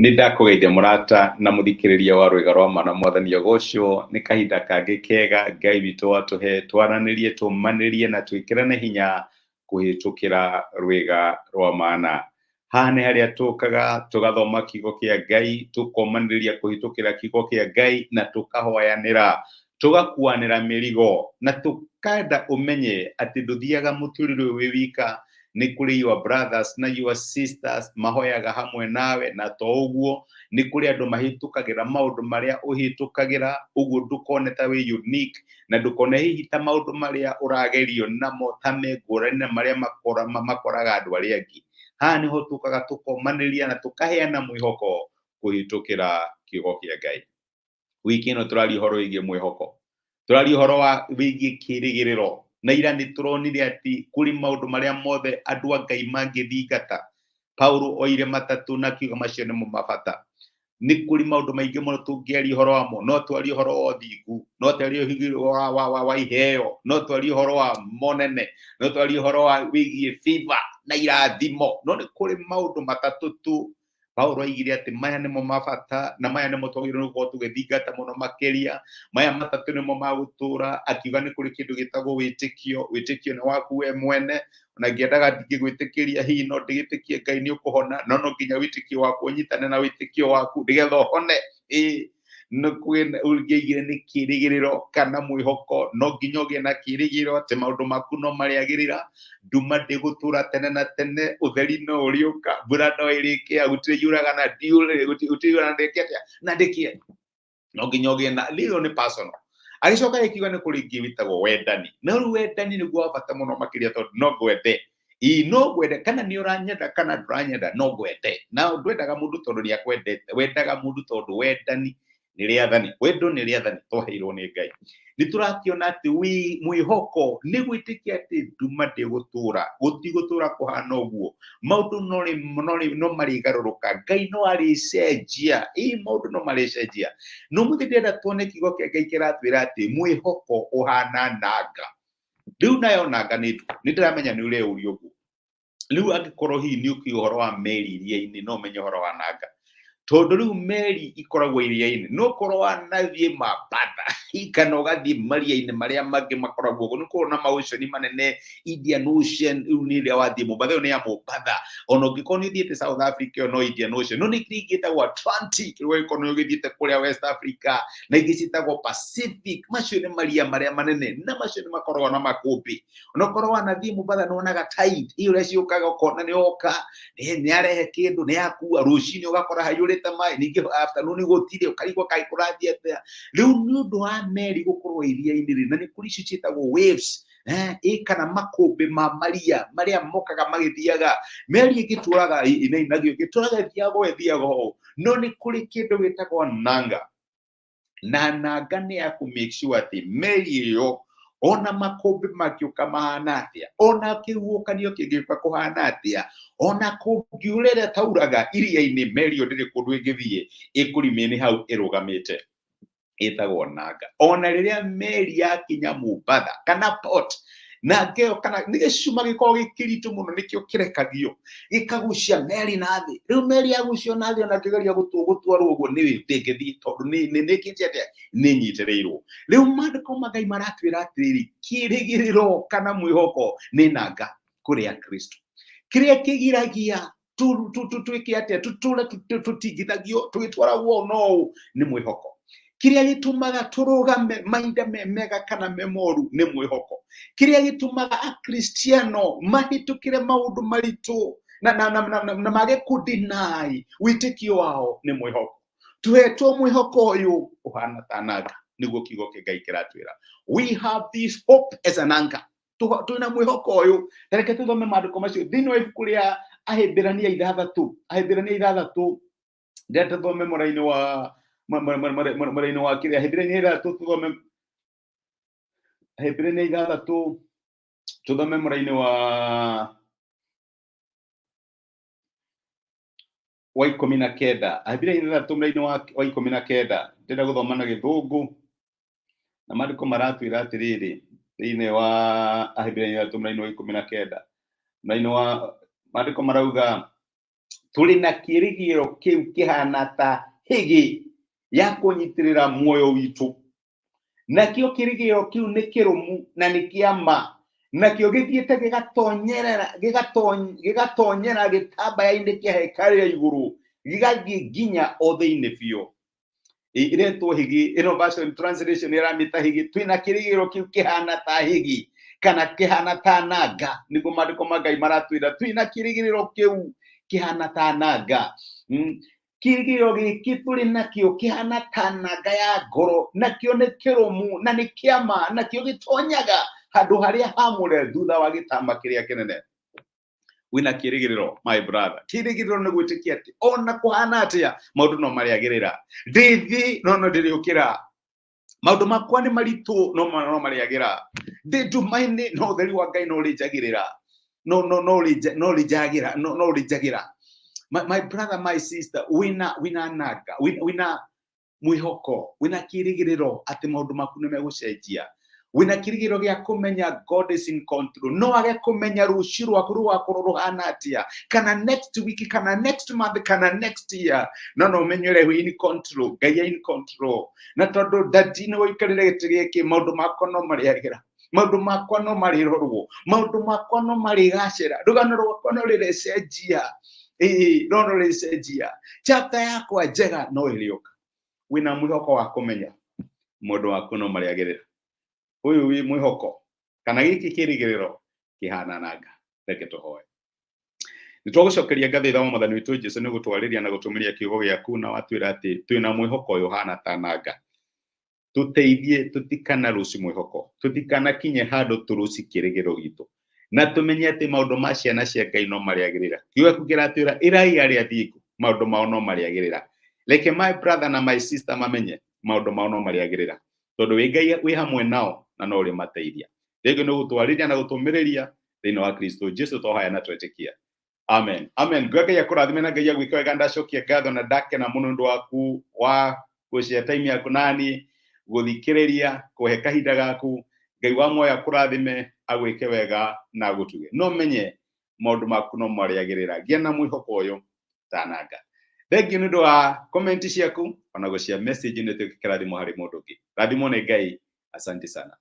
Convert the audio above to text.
Nindakugeithia murata na muthikiriria wa rwega rwa mana mwathani Ogosho ni kahinda kangi kega Ngai witu atuhe twaranirie tumanirie na twikirane hinya kuhitukira rwega rwa mana. Haha ni haria tukaga tugathoma kiugo kia Ngai, tukomaniria kuhitukira kiugo kia Ngai na tukahoyanira, tugakuanira mirigo na tukenda umenye ati nduthiaga muturiro wi wika, ni kuri your brothers na your sisters mahoyaga hamwe nawe, na to uguo ni kuri andu mahitukagira maundu maria uhitukagira, uguo ndukone ta wi unique na ndukone hihi ta maundu maria uragerio namo ta mengurani na maria makoraga andu aria angi. Haha niho tukaga tukomaniria na tukaheana mwihoko kuhitukira kiugo kia Ngai. Wiki ino turari horo igie mwihoko, turari horo wa wigie kirigiriro, na ira ni turonire ati kuri maundu maria mothe andu a Ngai mangithingata. Paulo oire matatu na kiugo macio ni mabata. Ni kuri maundu maingi muno tungiari horo wamo, no twari horo wa thingu, no twari horo wa iheo, no twari horo wa monene, no twari horo wa wigie fiva na irathimo, no ni kuri maundu matatu tu. Paulo aigire ati maya nimo mabata na maya nimo twagire no tugithingata muno makiria, maya matatu nimo magutura. Akiuga ni kuri kindu gitagwo witikio, witikio ni waku we mwene, na ngiendaga ndigwitikiria hihi no ndigitikie Ngai ni ukuhona, no nginya witikio waku unyitane na witikio waku ndigetha uhone. No kwina urigire ni kirigiriro kana mwihoko, no nginya ugie na kirigiriro ati maundu maku no mariagirira, nduma ndigutura tene na tene, utheri no uriuka, mbura no irikia, gutiri yuraga na ndiure, gutiri yuraga na ndikia na ndikia, no nginya ugie na lilo ni personal. Alicoka ikiuga ni kuri ngi witagwo wendani, na ru wendani niguo wa bata muno makiria tondu no ngwende no gwende kana ni uranyenda kana nduranyenda no gwende, na ndwendaga mundu tondu ni akwendete, wendaga mundu tondu wendani ni riathani, wendo ni riathani twaheirwo ni Ngai. Ni turakiona ati mwihoko ni gwitikia ati nduma ndigutura, gutigutura kuhana uguo, maundu no marigaruruka, Ngai no aricenjia, maundu no maricenjia. No muthi ndenda tuone kiugo kia Ngai kiratwira ati mwihoko uhana nanga. Riu nayo nanga ni ndiramenya ni uri uri uguo. Riu angikorwo hihi ni uki uhoro wa meri iria-ini no menye uhoro wa nanga, tondu riu meri ikoragwo iria-ini, no korwo wanathie mabata kana ugathie maria-ini maria mangi makoragwo guo, ni korwo na maocean manene, Indian Ocean, riu ni ria wathie Mombasa, iyo ni ya Mombasa. Ona ungikorwo ni uthiete South Africa no Indian Ocean, no ni ingitagwo Atlantic, riu ungikorwo ni ugithiete kuria West Africa, na ingi citagwo Pacific. Macio ni maria maria manene, na macio ni makoragwo na makumbi. Ona korwo wanathie Mombasa no onaga tide, iyo ria ciukaga ukona ni oka ni arehe kindu ni akua, rucini ugakora hayurite mai, ningi afternoon gutire ukarigwo kai kurathie atia. Riu ni undu wa meri gukorwo iria-ini, na ni kuri citagwo waves, kana makumbi ma maria mokaga magithiaga. Meri igituraga inagio gituraga thiago, no ni kuri kindu gitagwo nanga, na nanga ni ya ku make sure ati meri iyo ona makumbi makiuka mahana atia, ona kihuokanio kingiuka kuhana atia, ona kungiurire tauraga iria-ini, meri iyo ndiri kundu ingithie ikurimini hau irugamite, itagwo nanga. Ona riria meri yakinya Mombasa kana port, na ngeo kana ni gicuma gikorwo gikiritu muno nikio kirekagio gikagucia meri nathi. Riu meri yagucio nathi ona kigeria gutwarwo uguo ni witengithie tondu ni kiti atia ni nyitireirwo. Riu mandiko magai maratwira atiri kirigiriro kana mwihoko ni nanga kuri a Kristo, kiria kigiragia twike atia tuture tutigithagio tugitwaragwo no ni mwihoko. Kiria gitumaga turugame mainda mega kana memoru ni mwihoko. Kiria gitumaga a Kristiano mahitukire maundu maritu na mage kudinai witikio wao ni mwihoko. Tuhetwo mwihoko uyu uhana ta nanga, niguo kiugo kia Ngai kiratwira. We have this hope as an anchor. Tuna mwihoko uyu. Reke tuthome maandiko macio thini wa ibuku ria Ahibirania 6 ndeta tuthome muraini wa muraini wa kiria Ahibirania 6 tuthome Ahibirania 6 tuthome muraini wa 19. Ahibirania 6 muraini wa 19 ndenda guthoma na githungu, na maandiko maratwira atiriri thini wa Ahibirania 6 muraini wa 19 muraini wa maandiko marauga tuli na kirigiro kiu kihana ta higi ya kunyitirira muoyo witu nakio kirigiro kiu ni kirumu na ni kiama nakio githiete gigatonyera gitambaya-ini kia hekari ya iguru gigathie nginya othe-ini biu iretwo higi ino version translation iramita higi twina kirigiro kiu kihana ta higi kana kihana ta naga niguo mandiko magai maratwira twina kirigiro kiu kihana ta naga kirigiro giki turi nakio kihana ta naga ya ngoro nakio ni kirumu na ni kiama nakio gitonyaga handu haria hamure thutha wa gitamba kiria kinene wina kirigiriro my brother kirigiriro ni gwitikia ati ona kuhana atia maundu no mariagirira ndithi no ndiriukira maundu makwa ni maritu no mariagira nditumaini no theri wa Ngai no rijagirira no rijagira my brother my sister wina naga wina mwihoko wina kirigiriro ati maundu maku ni megucenjia wina kirigiro gia kumenya God is in control no age kumenya rushiro rwaku ruhana atia kana next week kana next month kana next year no menyere we in control Ngai in control na tondu dadino wikarire gitigi maundu makwa no mariagira maundu makwa no marirorwo maundu makwa no marigacira rugano rwakwa no rirecenjia no rirecenjia chapter yakwa njega no iriuka wina mwihoko wa kumenya maundu waku no mariagirira uyu wi mwihoko kana giki kirigiriro kihana naga reke tuhoe nitwagucokeria ngathi thamo Mwathani witu Jesu ni gutwariria na gutumiria kiugo giaku na watwira ati twina mwihoko uyu hana ta naga tuteithie tutikana ruci mwihoko tutikana kinye handu turuci kirigiro gitu na tumenye ati maundu ma ciana cia Ngai no mariagirira kiugo kugiratwira irai aria thingu maundu mao no mariagirira like my brother na my sister mamenye maundu mao no mariagirira tondu wi Ngai wi hamwe nao na no ri mateithia rĩngĩ nĩ gũtwarĩria na gũtũmĩrĩria thĩinĩ wa Kristo Jesu tũhoya na twetĩkia amen amen Ngai akũrathime na Ngai agwĩka wega ndacokia ngatho na ndake na mũno ũndũ waku wa gũcia time yaku nani gũthikĩrĩria kũhe kahinda gaku Ngai wa muoyo akũrathime agwĩke wega na gũtuge no menye maũndũ maku no mariagĩrĩra gĩa na mwĩhoko ũyũ tanaga thank you nĩ ũndũ wa comment ciaku ona gũcia message nĩ twĩkĩra thimo harĩ mũndũ ũngĩ rathimo nĩ Ngai asante sana.